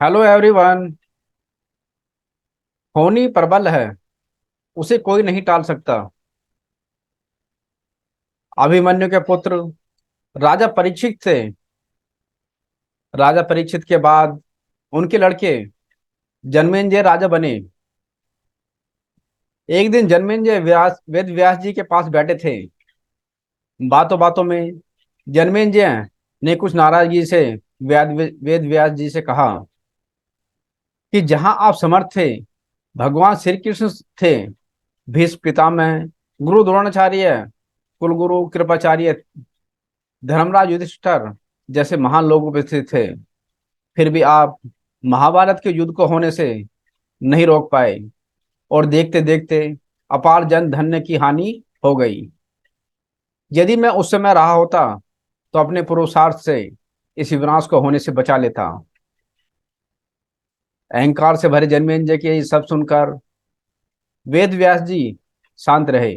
Hello everyone. होनी प्रबल है, उसे कोई नहीं टाल सकता। अभिमन्यु के पुत्र राजा परीक्षित थे। राजा परीक्षित के बाद उनके लड़के जन्मेंजय राजा बने। एक दिन जन्मेंजय वेद व्यास जी के पास बैठे थे। बातों बातों में जन्मेंजय ने कुछ नाराजगी से वेद व्यास जी से कहा कि जहां आप समर्थ थे, भगवान श्री कृष्ण थे, भीष्म पितामह, गुरु द्रोणाचार्य, कुलगुरु कृपाचार्य, धर्मराज युधिष्ठिर जैसे महान लोग उपस्थित थे, फिर भी आप महाभारत के युद्ध को होने से नहीं रोक पाए और देखते देखते अपार जन धन्य की हानि हो गई। यदि मैं उस समय रहा होता तो अपने पुरुषार्थ से इस विनाश को होने से बचा लेता। अहंकार से भरे जन्मेंजय के ये सब सुनकर वेद व्यास जी शांत रहे।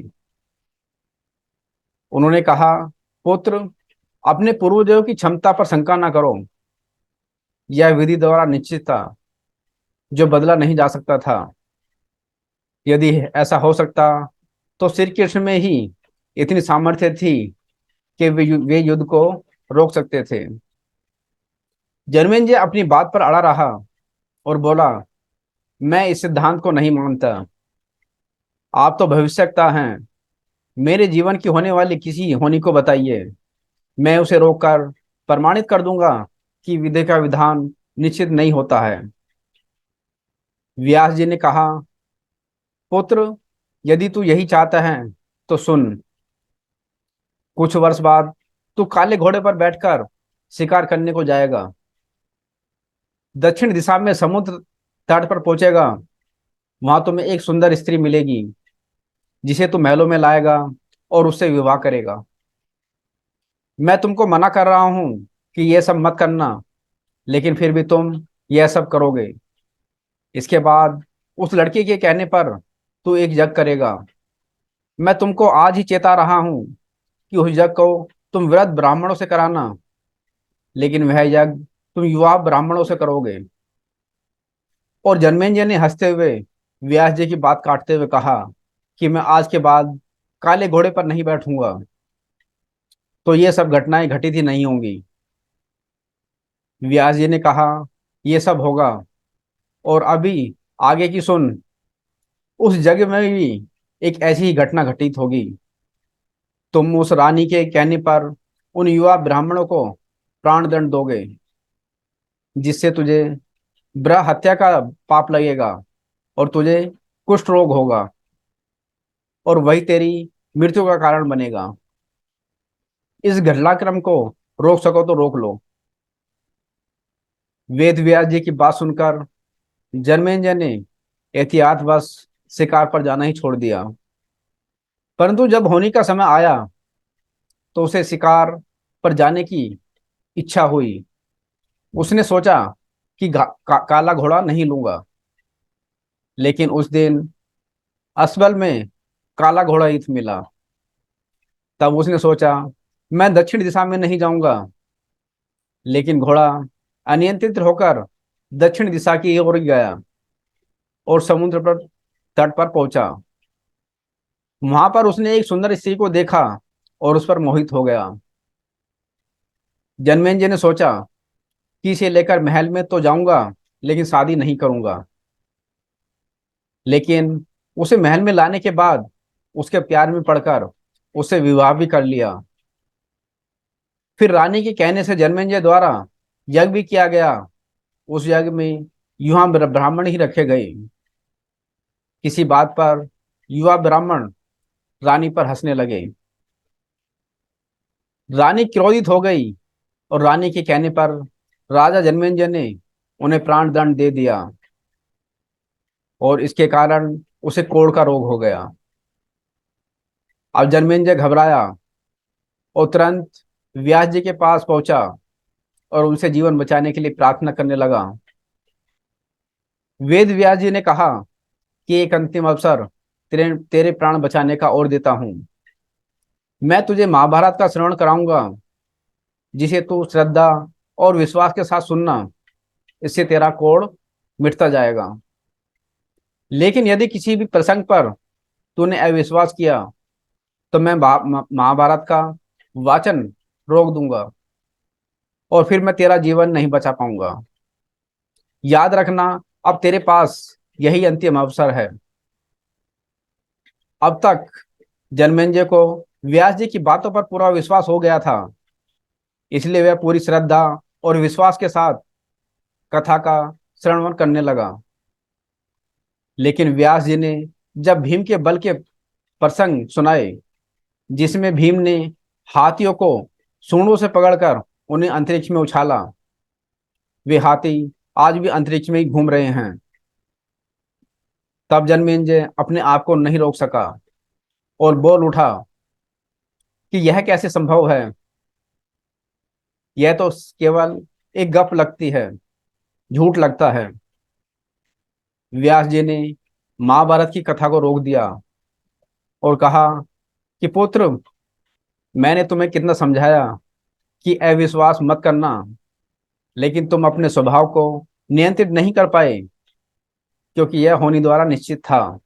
उन्होंने कहा, पुत्र, अपने पूर्वजों की क्षमता पर शंका न करो। यह विधि द्वारा निश्चित था, जो बदला नहीं जा सकता था। यदि ऐसा हो सकता तो श्री कृष्ण में ही इतनी सामर्थ्य थी कि वे युद्ध को रोक सकते थे। जन्मेंजय अपनी बात पर अड़ा रहा और बोला, मैं इस सिद्धांत को नहीं मानता। आप तो भविष्यवक्ता हैं। मेरे जीवन की होने वाली किसी होनी को बताइए, मैं उसे रोककर प्रमाणित कर दूंगा कि विधि का विधान निश्चित नहीं होता है। व्यास जी ने कहा, पुत्र, यदि तू यही चाहता है तो सुन। कुछ वर्ष बाद तू काले घोड़े पर बैठकर शिकार करने को जाएगा। दक्षिण दिशा में समुद्र तट पर पहुंचेगा। वहां तुम्हें एक सुंदर स्त्री मिलेगी, जिसे तू महलों में लाएगा और उससे विवाह करेगा। मैं तुमको मना कर रहा हूं कि यह सब मत करना, लेकिन फिर भी तुम यह सब करोगे। इसके बाद उस लड़के के कहने पर तू एक यज्ञ करेगा। मैं तुमको आज ही चेता रहा हूं कि उस यज्ञ को तुम वृद्ध ब्राह्मणों से कराना, लेकिन वह यज्ञ तुम युवा ब्राह्मणों से करोगे। और जन्मेजय ने हंसते हुए व्यास जी की बात काटते हुए कहा कि मैं आज के बाद काले घोड़े पर नहीं बैठूंगा, तो ये सब घटनाएं घटित ही नहीं होंगी। व्यास जी ने कहा, ये सब होगा, और अभी आगे की सुन। उस जगह में भी एक ऐसी ही घटना घटित होगी। तुम उस रानी के कहने पर उन युवा ब्राह्मणों को प्राण दंड दोगे, जिससे तुझे ब्रह हत्या का पाप लगेगा और तुझे कुष्ठ रोग होगा, और वही तेरी मृत्यु का कारण बनेगा। इस घटनाक्रम को रोक सको तो रोक लो। वेद व्यास जी की बात सुनकर जन्मेजय ने एहतियातवश शिकार पर जाना ही छोड़ दिया। परंतु जब होनी का समय आया तो उसे शिकार पर जाने की इच्छा हुई। उसने सोचा कि काला घोड़ा नहीं लूंगा, लेकिन उस दिन असल में काला घोड़ा ही मिला। तब उसने सोचा, मैं दक्षिण दिशा में नहीं जाऊंगा, लेकिन घोड़ा अनियंत्रित होकर दक्षिण दिशा की ओर गया और समुद्र पर तट पर पहुंचा। वहां पर उसने एक सुंदर स्त्री को देखा और उस पर मोहित हो गया। जन्मेजय ने सोचा कि इसे लेकर महल में तो जाऊंगा, लेकिन शादी नहीं करूंगा। लेकिन उसे महल में लाने के बाद उसके प्यार में पड़कर उससे विवाह भी कर लिया। फिर रानी के कहने से जन्मेजय द्वारा यज्ञ भी किया गया। उस यज्ञ में युवा ब्राह्मण ही रखे गए। किसी बात पर युवा ब्राह्मण रानी पर हंसने लगे। रानी क्रोधित हो गई और रानी के कहने पर राजा जन्मेजय ने उन्हें प्राण दंड दे दिया, और इसके कारण उसे कोढ़ का रोग हो गया। अब जन्मेजय घबराया और तुरंत व्यास जी के पास पहुंचा और उनसे जीवन बचाने के लिए प्रार्थना करने लगा। वेद व्यास जी ने कहा कि एक अंतिम अवसर तेरे तेरे प्राण बचाने का और देता हूं। मैं तुझे महाभारत का श्रवण कराऊंगा, जिसे तू श्रद्धा और विश्वास के साथ सुनना। इससे तेरा कोढ़ मिटता जाएगा। लेकिन यदि किसी भी प्रसंग पर तूने अविश्वास किया तो मैं महाभारत का वाचन रोक दूंगा और फिर मैं तेरा जीवन नहीं बचा पाऊंगा। याद रखना, अब तेरे पास यही अंतिम अवसर है। अब तक जन्मेंजय को व्यास जी की बातों पर पूरा विश्वास हो गया था, इसलिए वह पूरी श्रद्धा और विश्वास के साथ कथा का श्रवण करने लगा। लेकिन व्यास जी ने जब भीम के बल के प्रसंग सुनाए, जिसमें भीम ने हाथियों को सूंडों से पकड़कर उन्हें अंतरिक्ष में उछाला, वे हाथी आज भी अंतरिक्ष में ही घूम रहे हैं, तब जन्मेजय अपने आप को नहीं रोक सका और बोल उठा कि यह कैसे संभव है। यह तो केवल एक गप लगती है, झूठ लगता है। व्यास जी ने महाभारत की कथा को रोक दिया और कहा कि पुत्र, मैंने तुम्हें कितना समझाया कि अविश्वास मत करना, लेकिन तुम अपने स्वभाव को नियंत्रित नहीं कर पाए, क्योंकि यह होनी द्वारा निश्चित था।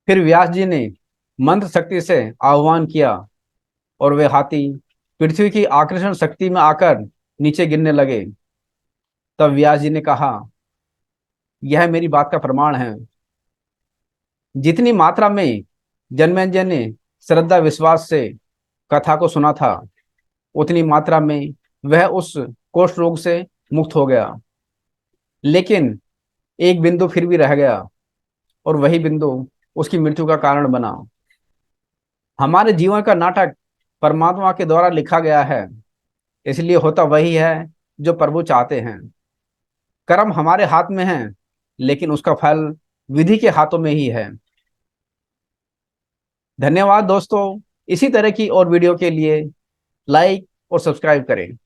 फिर व्यास जी ने मंत्र शक्ति से आह्वान किया और वे हाथी पृथ्वी की आकर्षण शक्ति में आकर नीचे गिरने लगे। तब व्यास जी ने कहा, यह मेरी बात का प्रमाण है। जितनी मात्रा में जन्मेजय ने श्रद्धा विश्वास से कथा को सुना था, उतनी मात्रा में वह उस कुष्ठ रोग से मुक्त हो गया। लेकिन एक बिंदु फिर भी रह गया और वही बिंदु उसकी मृत्यु का कारण बना। हमारे जीवन का नाटक परमात्मा के द्वारा लिखा गया है, इसलिए होता वही है जो प्रभु चाहते हैं। कर्म हमारे हाथ में है, लेकिन उसका फल विधि के हाथों में ही है। धन्यवाद दोस्तों। इसी तरह की और वीडियो के लिए लाइक और सब्सक्राइब करें।